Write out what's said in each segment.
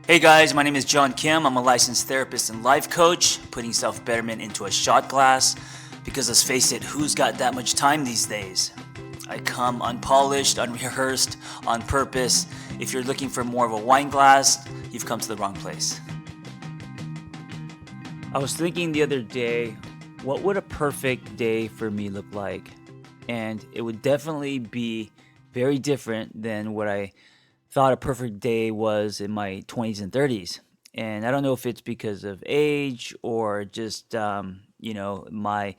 Hey guys, my name is John Kim. I'm a licensed therapist and life coach, putting self betterment into a shot glass. Because let's face it, who's got that much time these days? I come unpolished, unrehearsed, on purpose. If you're looking for more of a wine glass, you've come to the wrong place. I was thinking the other day, what would a perfect day for me look like? And it would definitely be very different than what I thought a perfect day was in my 20s and 30s. And I don't know if it's because of age or just, my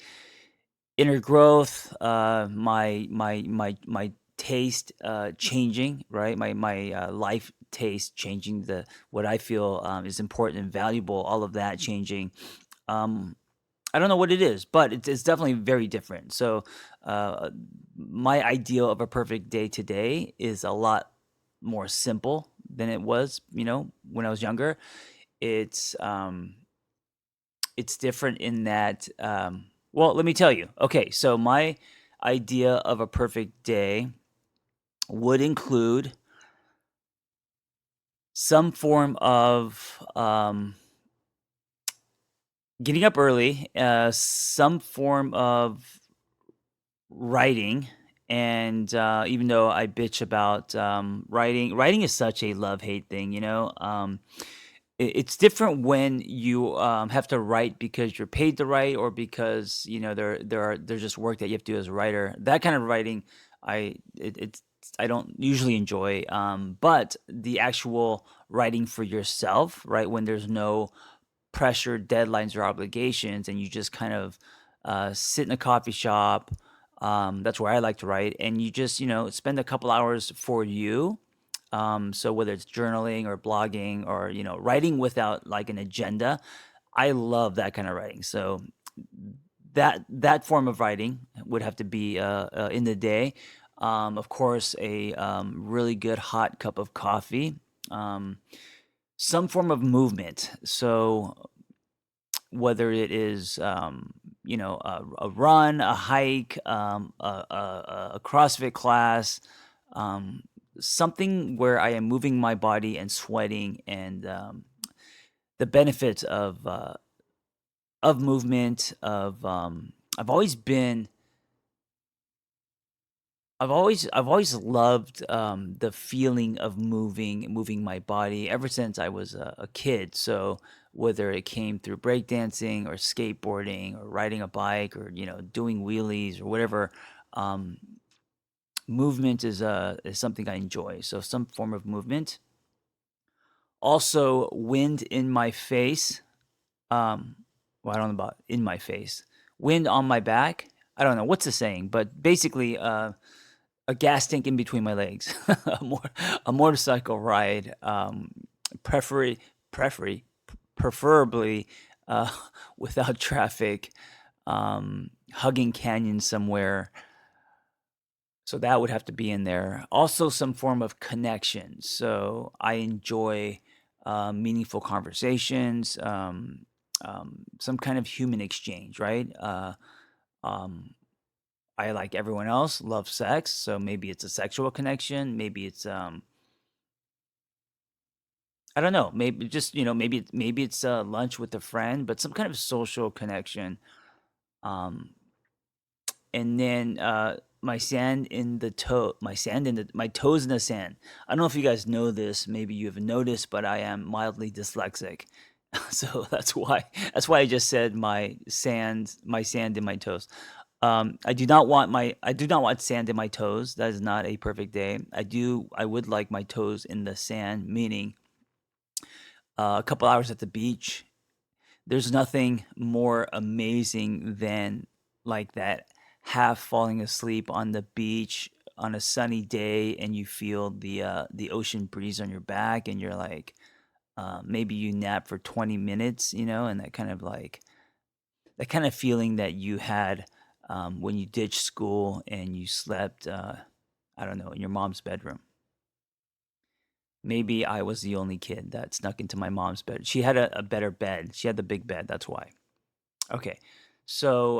inner growth, my taste changing, right? My life taste changing, the what I feel is important and valuable, all of that changing. Um, I don't know what it is, but it's definitely very different. So, uh, my ideal of a perfect day today is a lot more simple than it was, when I was younger. It's um, it's different in that. Well, let me tell you. Okay, so my idea of a perfect day would include some form of getting up early, some form of writing. And even though I bitch about writing is such a love hate thing, it's different when you have to write because you're paid to write, or because there's just work that you have to do as a writer. That kind of writing, it's I don't usually enjoy. But the actual writing for yourself, right, when there's no pressure, deadlines, or obligations, and you just kind of sit in a coffee shop. That's where I like to write, and you just spend a couple hours for you. So whether it's journaling or blogging, or writing without like an agenda, I love that kind of writing. So that form of writing would have to be in the day. Of course, a really good hot cup of coffee. Um, some form of movement. So whether it is a run, a hike, a CrossFit class, um, something where I am moving my body and sweating, and the benefits of movement. I've always been I've always loved the feeling of moving my body ever since I was a kid. So whether it came through breakdancing or skateboarding or riding a bike, or doing wheelies or whatever, um, movement is something I enjoy. So some form of movement. Also, wind in my face. Well, I don't know about in my face. Wind on my back. I don't know what's the saying, but basically, a gas tank in between my legs. A motorcycle ride, preferably, preferably, preferably, uh, without traffic, hugging canyons somewhere. So that would have to be in there. Also, some form of connection. So I enjoy meaningful conversations, some kind of human exchange, right? Um, I, like everyone else, love sex, so maybe it's a sexual connection, maybe it's I don't know, maybe just maybe it's lunch with a friend, but some kind of social connection. Um, and then my toes in the sand. I don't know if you guys know this. Maybe you have noticed, but I am mildly dyslexic, so that's why I just said my sand in my toes. I do not want sand in my toes. That is not a perfect day. I would like my toes in the sand, meaning a couple hours at the beach. There's nothing more amazing than like that, half falling asleep on the beach on a sunny day, and you feel the ocean breeze on your back, and you're like, maybe you nap for 20 minutes, and that kind of feeling that you had when you ditched school and you slept, I don't know, in your mom's bedroom. Maybe I was the only kid that snuck into my mom's bed. She had a better bed. She had the big bed. That's why. Okay. So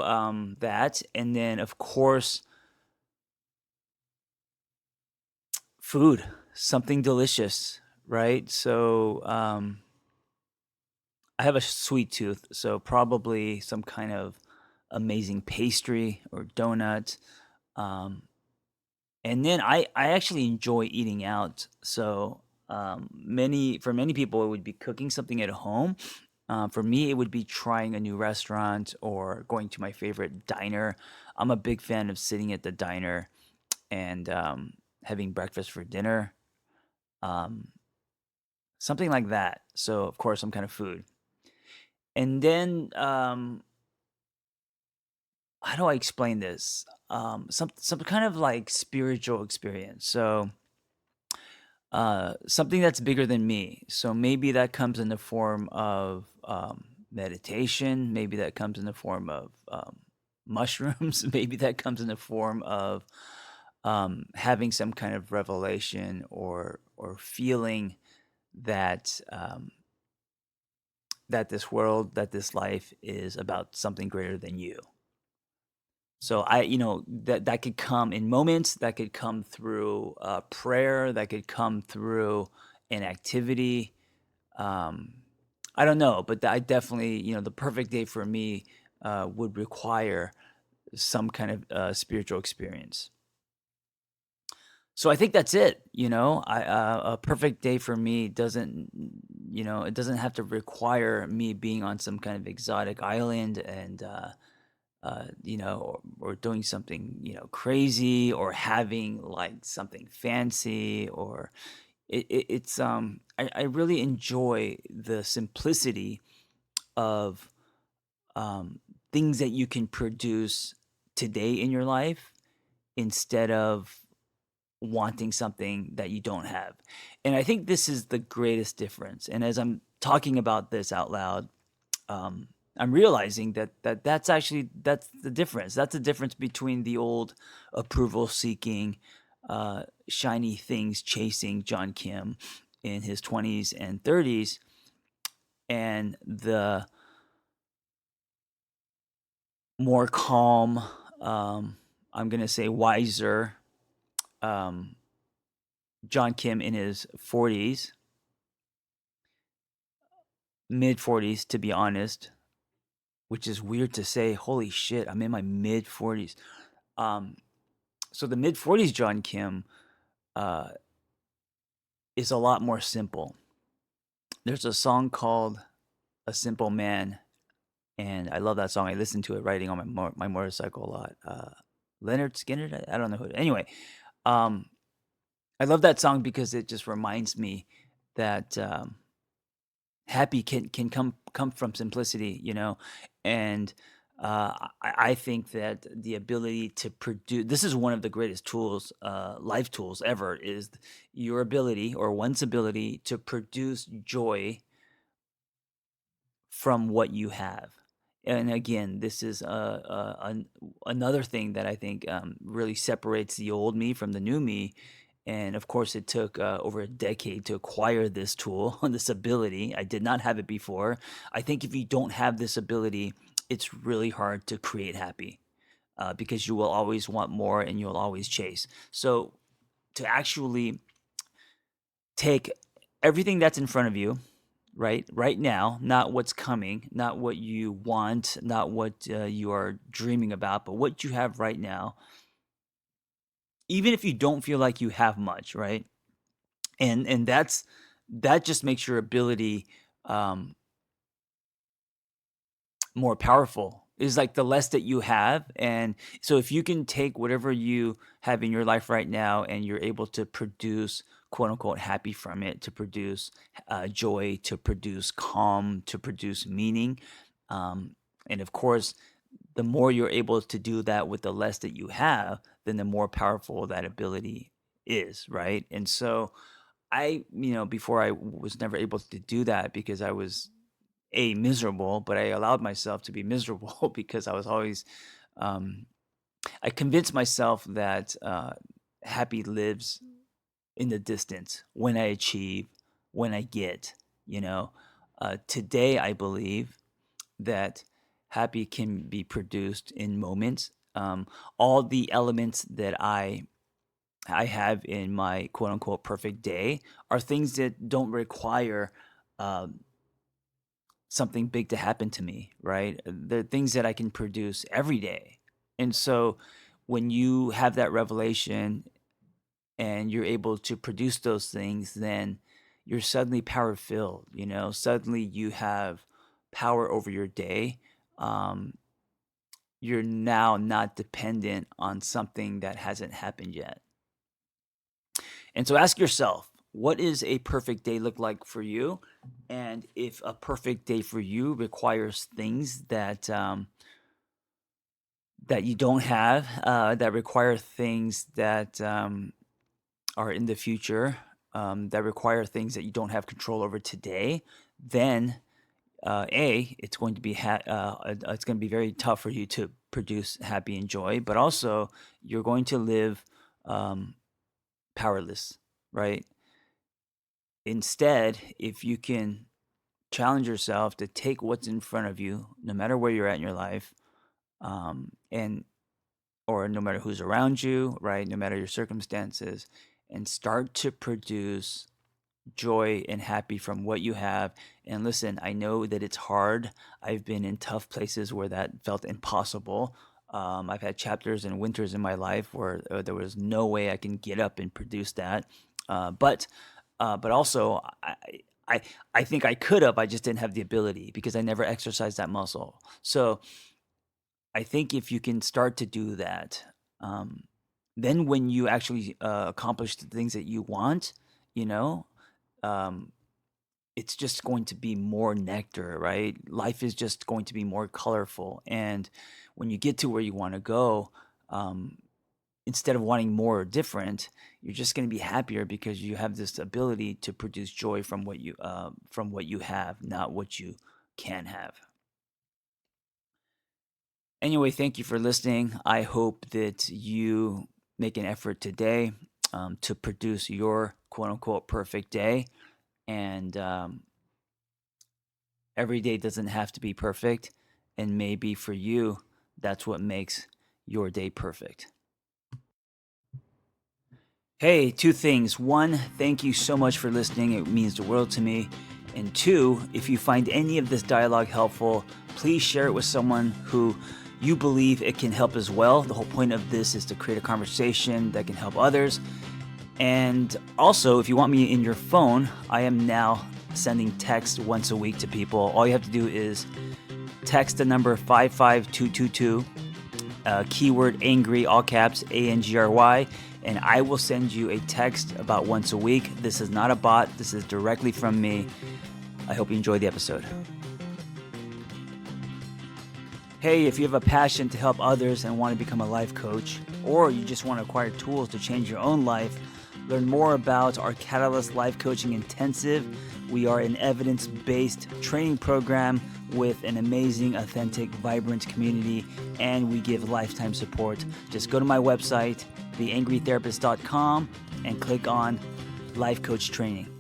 that, and then of course, food, something delicious, right? So I have a sweet tooth, so probably some kind of amazing pastry or donut. Um, and then I actually enjoy eating out. So many for many people it would be cooking something at home. For me, it would be trying a new restaurant or going to my favorite diner. I'm a big fan of sitting at the diner and having breakfast for dinner, um, something like that. So, of course, some kind of food. And then, how do I explain this? Some kind of like spiritual experience. So, something that's bigger than me. So maybe that comes in the form of meditation. Maybe that comes in the form of mushrooms. Maybe that comes in the form of having some kind of revelation or feeling that that this world, that this life is about something greater than you. So that could come in moments, that could come through prayer, that could come through an activity. Um, I don't know, but I definitely, the perfect day for me would require some kind of spiritual experience. So I think that's it. A perfect day for me doesn't, it doesn't have to require me being on some kind of exotic island and, or doing something, crazy or having like something fancy or I really enjoy the simplicity of um, things that you can produce today in your life instead of wanting something that you don't have. And I think this is the greatest difference. And as I'm talking about this out loud, um, I'm realizing that's the difference. That's the difference between the old approval seeking, shiny things chasing John Kim in his 20s and 30s, and the more calm, I'm gonna say wiser, um, John Kim in his 40s, mid 40s, to be honest, which is weird to say. Holy shit, I'm in my mid 40s. Um, so the mid 40s John Kim uh, is a lot more simple. There's a song called "A Simple Man," and I love that song. I listen to it riding on my motorcycle a lot. Leonard Skinner, I don't know who. Anyway, um, I love that song because it just reminds me that happy can come from simplicity, and I think that the ability to produce this is one of the greatest tools, life tools ever, is your ability or one's ability to produce joy from what you have. And again, this is another thing that I think really separates the old me from the new me. And of course, it took over a decade to acquire this tool, this ability. I did not have it before. I think if you don't have this ability, it's really hard to create happy because you will always want more and you'll always chase. So, to actually take everything that's in front of you, right now, not what's coming, not what you want, not what you are dreaming about, but what you have right now, even if you don't feel like you have much, right? And that just makes your ability um more powerful. Is like the less that you have. And so if you can take whatever you have in your life right now and you're able to produce quote unquote happy from it, to produce joy, to produce calm, to produce meaning, um, and of course the more you're able to do that with the less that you have, then the more powerful that ability is, right? And so before I was never able to do that because I was miserable, but I allowed myself to be miserable because I was always, um, I convinced myself that happy lives in the distance when I achieve, when I get, you know. Today, I believe that happy can be produced in moments. All the elements that I I have in my quote unquote perfect day are things that don't require um, something big to happen to me, right? They're things that I can produce every day. And so when you have that revelation and you're able to produce those things, then you're suddenly power filled, suddenly you have power over your day. Um, you're now not dependent on something that hasn't happened yet. And so ask yourself, what is a perfect day look like for you? And if a perfect day for you requires things that you don't have, that require things that are in the future, that require things that you don't have control over today, then it's going to be it's going to be very tough for you to produce happy and joy, but also you're going to live um, powerless, right? Instead, if you can challenge yourself to take what's in front of you, no matter where you're at in your life, and or no matter who's around you, right? No matter your circumstances, and start to produce joy and happy from what you have. And listen, I know that it's hard. I've been in tough places where that felt impossible. I've had chapters and winters in my life where there was no way I can get up and produce that. But also I I think I could have. I just didn't have the ability because I never exercised that muscle. So I think if you can start to do that, um, then when you actually accomplish the things that you want, you know, um, it's just going to be more nectar, right? Life is just going to be more colorful. And when you get to where you want to go, um, instead of wanting more or different, you're just going to be happier because you have this ability to produce joy from what you have, not what you can have. Anyway, thank you for listening. I hope that you make an effort today to produce your quote unquote perfect day. And every day doesn't have to be perfect. And maybe for you, that's what makes your day perfect. Hey, two things. One, thank you so much for listening. It means the world to me. And two, if you find any of this dialogue helpful, please share it with someone who you believe it can help as well. The whole point of this is to create a conversation that can help others. And also, if you want me in your phone, I am now sending text once a week to people. All you have to do is text the number 55222, keyword angry, all caps, ANGRY, and I will send you a text about once a week. This is not a bot. This is directly from me. I hope you enjoy the episode. Hey, if you have a passion to help others and want to become a life coach, or you just want to acquire tools to change your own life, learn more about our Catalyst Life Coaching Intensive. We are an evidence-based training program with an amazing, authentic, vibrant community, and we give lifetime support. Just go to my website, theangrytherapist.com, and click on Life Coach Training.